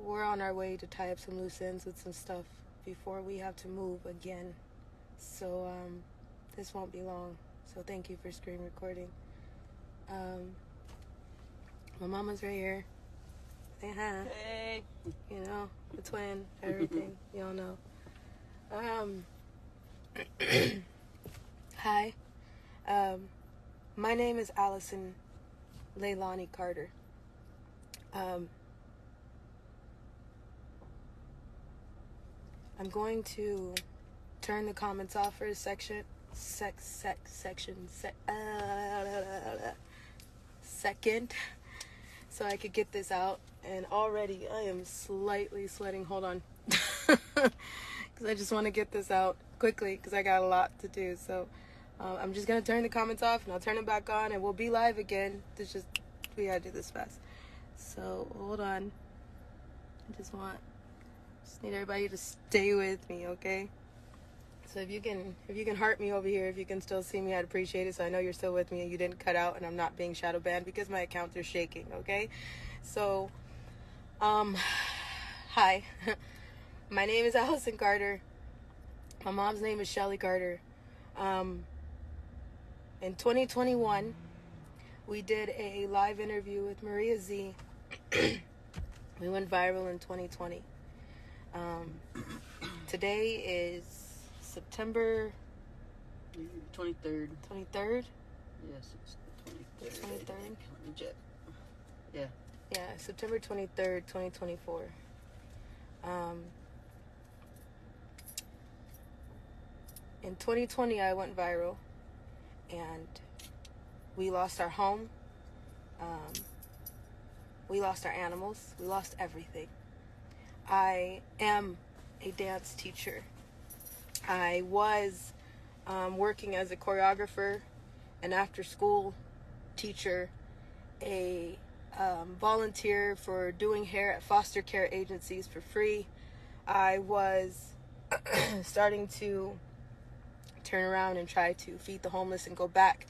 we're on our way to tie up some loose ends with some stuff before we have to move again. So this won't be long. So thank you for screen recording. My mama's right here. Say hi. Hey. You know, the twin, everything. Y'all know. Hi. My name is Allison Leilani Carter. I'm going to turn the comments off for a second, so I could get this out. And already I am slightly sweating. Hold on. Because I just want to get this out quickly because I got a lot to do. So I'm just going to turn the comments off and I'll turn them back on and we'll be live again. We got to do this fast. So hold on. I just need everybody to stay with me, okay? So if you can heart me over here, if you can still see me, I'd appreciate it. So I know you're still with me and you didn't cut out and I'm not being shadow banned because my accounts are shaking, okay? So, hi. My name is Allison Carter. My mom's name is Shelly Carter. In 2021, we did a live interview with Maria Z. We went viral in 2020. Today is September 23rd. 23rd? Yes, it's the 23rd. 23rd? Let me check. Yeah. Yeah, September 23rd, 2024. In 2020, I went viral, and we lost our home. We lost our animals. We lost everything. I am a dance teacher. I was working as a choreographer, an after-school teacher, a volunteer for doing hair at foster care agencies for free. I was starting to turn around and try to feed the homeless and go back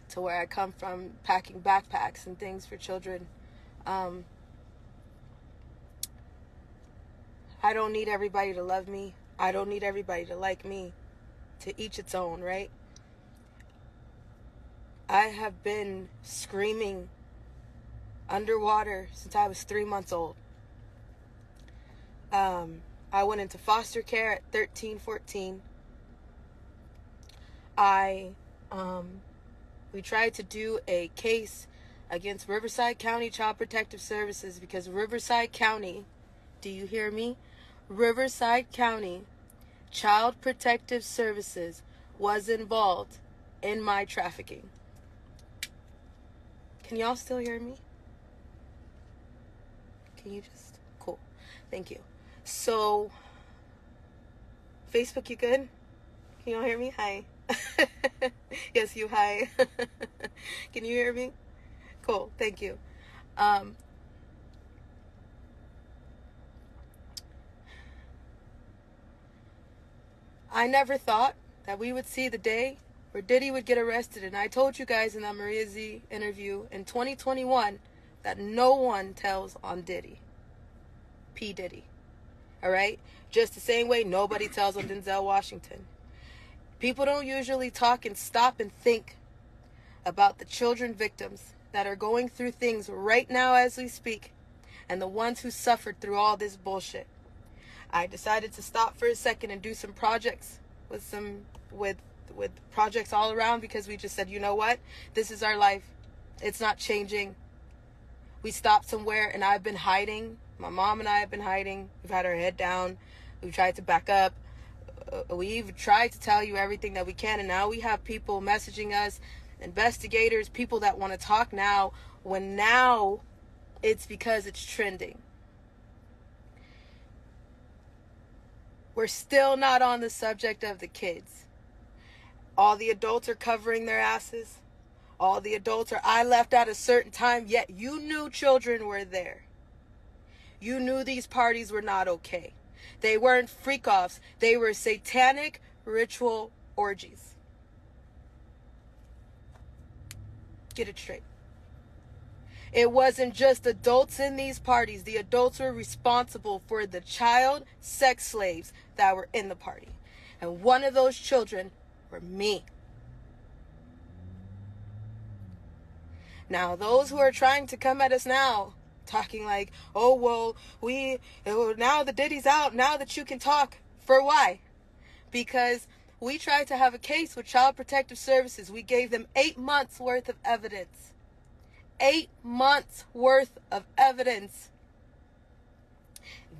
to where I come from, packing backpacks and things for children. I don't need everybody to love me. I don't need everybody to like me. To each its own, right? I have been screaming underwater since I was 3 months old. I went into foster care at 13, 14. We tried to do a case against Riverside County Child Protective Services because Riverside County, do you hear me? Riverside County Child Protective Services was involved in my trafficking. Can y'all still hear me? Can you just... Cool. Thank you. So, Facebook, you good? Can y'all hear me? Hi. Yes, you hi. Can you hear me? Cool. Thank you. I never thought that we would see the day where Diddy would get arrested. And I told you guys in that Maria Z interview in 2021 that no one tells on Diddy. P. Diddy. All right? Just the same way nobody tells on Denzel Washington. People don't usually talk and stop and think about the children victims that are going through things right now as we speak and the ones who suffered through all this bullshit. I decided to stop for a second and do some projects with projects all around because we just said, you know what? This is our life. It's not changing. We stopped somewhere and I've been hiding. My mom and I have been hiding. We've had our head down. We've tried to back up. We've tried to tell you everything that we can. And now we have people messaging us, investigators, people that want to talk now, when now it's because it's trending. We're still not on the subject of the kids. All the adults are covering their asses. All the adults are, I left at a certain time, yet you knew children were there. You knew these parties were not okay. They weren't freak-offs. They were satanic ritual orgies. Get it straight. It wasn't just adults in these parties. The adults were responsible for the child sex slaves that were in the party. And one of those children were me. Now, those who are trying to come at us now, talking like, oh, well, now the Diddy's out, now that you can talk. For why? Because we tried to have a case with Child Protective Services. We gave them 8 months worth of evidence. 8 months worth of evidence.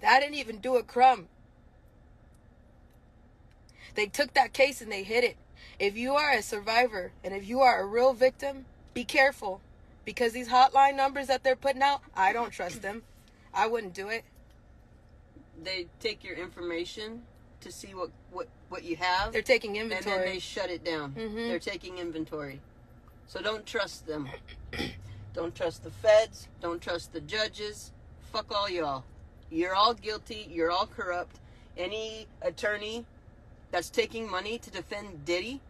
That didn't even do a crumb. They took that case and they hid it. If you are a survivor and if you are a real victim, be careful. Because these hotline numbers that they're putting out, I don't trust them. I wouldn't do it. They take your information to see what you have. They're taking inventory. And then they shut it down. Mm-hmm. They're taking inventory. So don't trust them. Don't trust the feds. Don't trust the judges. Fuck all y'all. You're all guilty. You're all corrupt. Any attorney that's taking money to defend Diddy,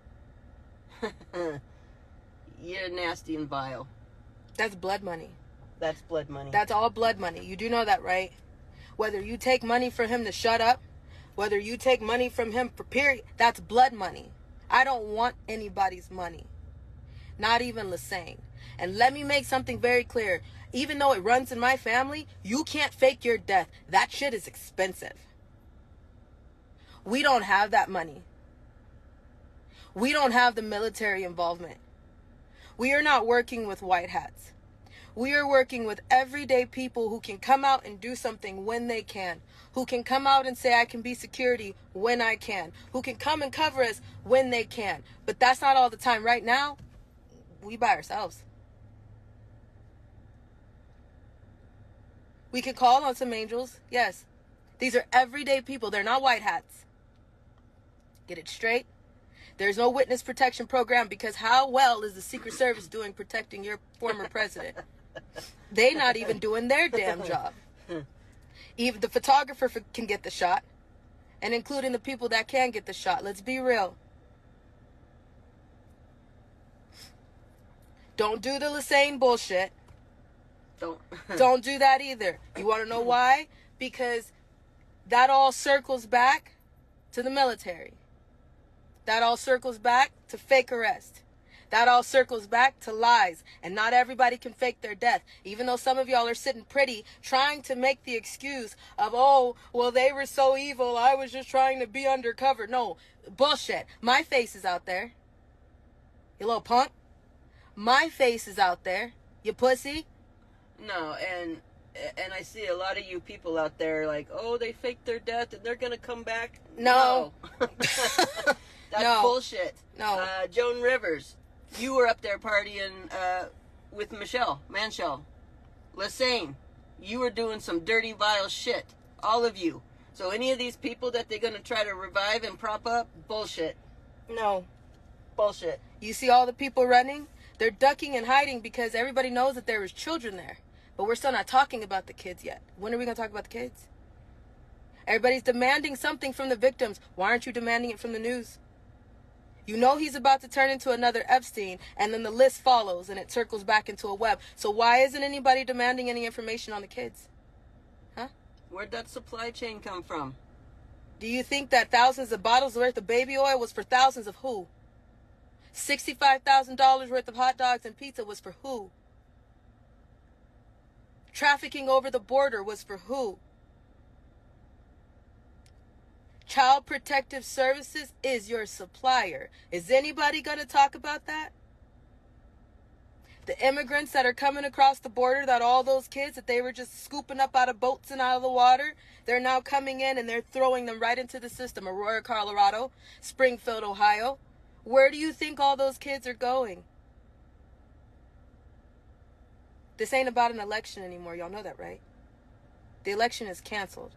you're nasty and vile. That's blood money. That's blood money. That's all blood money. You do know that, right? Whether you take money for him to shut up, whether you take money from him for period, that's blood money. I don't want anybody's money. Not even Lesane. And let me make something very clear. Even though it runs in my family, you can't fake your death. That shit is expensive. We don't have that money. We don't have the military involvement. We are not working with white hats. We are working with everyday people who can come out and do something when they can. Who can come out and say, I can be security when I can. Who can come and cover us when they can. But that's not all the time. Right now, we by ourselves. We could call on some angels. Yes. These are everyday people. They're not white hats. Get it straight. There's no witness protection program because how well is the Secret Service doing protecting your former president? They not even doing their damn job. Even the photographer can get the shot. And including the people that can get the shot. Let's be real. Don't do the Lesane bullshit. Don't do that either. You want to know why? Because that all circles back to the military. That all circles back to fake arrest. That all circles back to lies. And not everybody can fake their death. Even though some of y'all are sitting pretty trying to make the excuse of, oh, well, they were so evil. I was just trying to be undercover. No, bullshit. My face is out there. You little punk. My face is out there. You pussy. No, and I see a lot of you people out there like, oh, they faked their death and they're going to come back. No. That's no. bullshit. No. Joan Rivers, you were up there partying with Michelle Manshell. Lesane, you were doing some dirty, vile shit. All of you. So any of these people that they're going to try to revive and prop up, bullshit. No. Bullshit. You see all the people running? They're ducking and hiding because everybody knows that there was children there. But we're still not talking about the kids yet. When are we going to talk about the kids? Everybody's demanding something from the victims. Why aren't you demanding it from the news? You know he's about to turn into another Epstein, and then the list follows, and it circles back into a web. So why isn't anybody demanding any information on the kids? Huh? Where'd that supply chain come from? Do you think that thousands of bottles worth of baby oil was for thousands of who? $65,000 worth of hot dogs and pizza was for who? Trafficking over the border was for who? Child Protective Services is your supplier. Is anybody going to talk about that? The immigrants that are coming across the border, that all those kids that they were just scooping up out of boats and out of the water, they're now coming in and they're throwing them right into the system. Aurora, Colorado, Springfield, Ohio. Where do you think all those kids are going? This ain't about an election anymore. Y'all know that, right? The election is canceled.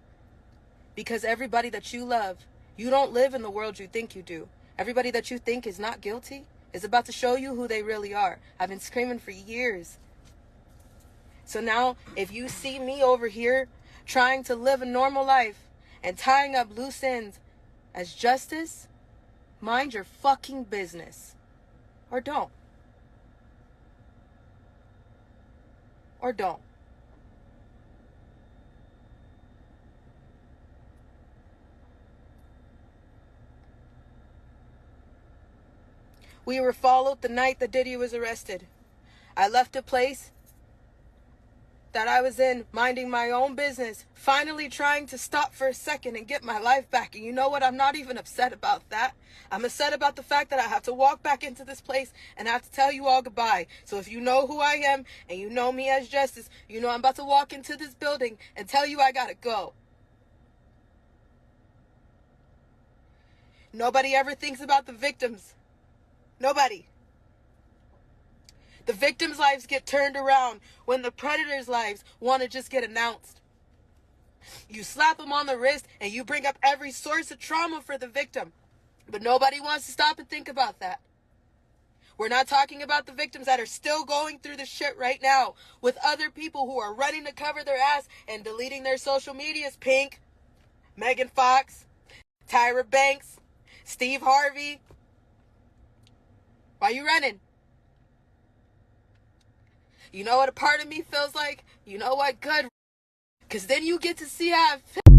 Because everybody that you love, you don't live in the world you think you do. Everybody that you think is not guilty is about to show you who they really are. I've been screaming for years. So now, if you see me over here trying to live a normal life and tying up loose ends as justice, mind your fucking business. Or don't. or don't. We were followed the night that Diddy was arrested. I left a place that I was in, minding my own business, finally trying to stop for a second and get my life back. And you know what? I'm not even upset about that. I'm upset about the fact that I have to walk back into this place and I have to tell you all goodbye. So if you know who I am and you know me as Justice, you know I'm about to walk into this building and tell you I gotta go. Nobody ever thinks about the victims. Nobody. The victims' lives get turned around when the predators' lives want to just get announced. You slap them on the wrist and you bring up every source of trauma for the victim. But nobody wants to stop and think about that. We're not talking about the victims that are still going through the shit right now with other people who are running to cover their ass and deleting their social medias. Pink, Megan Fox, Tyra Banks, Steve Harvey. Why are you running? You know what a part of me feels like? You know what? Good. Because then you get to see how it feels.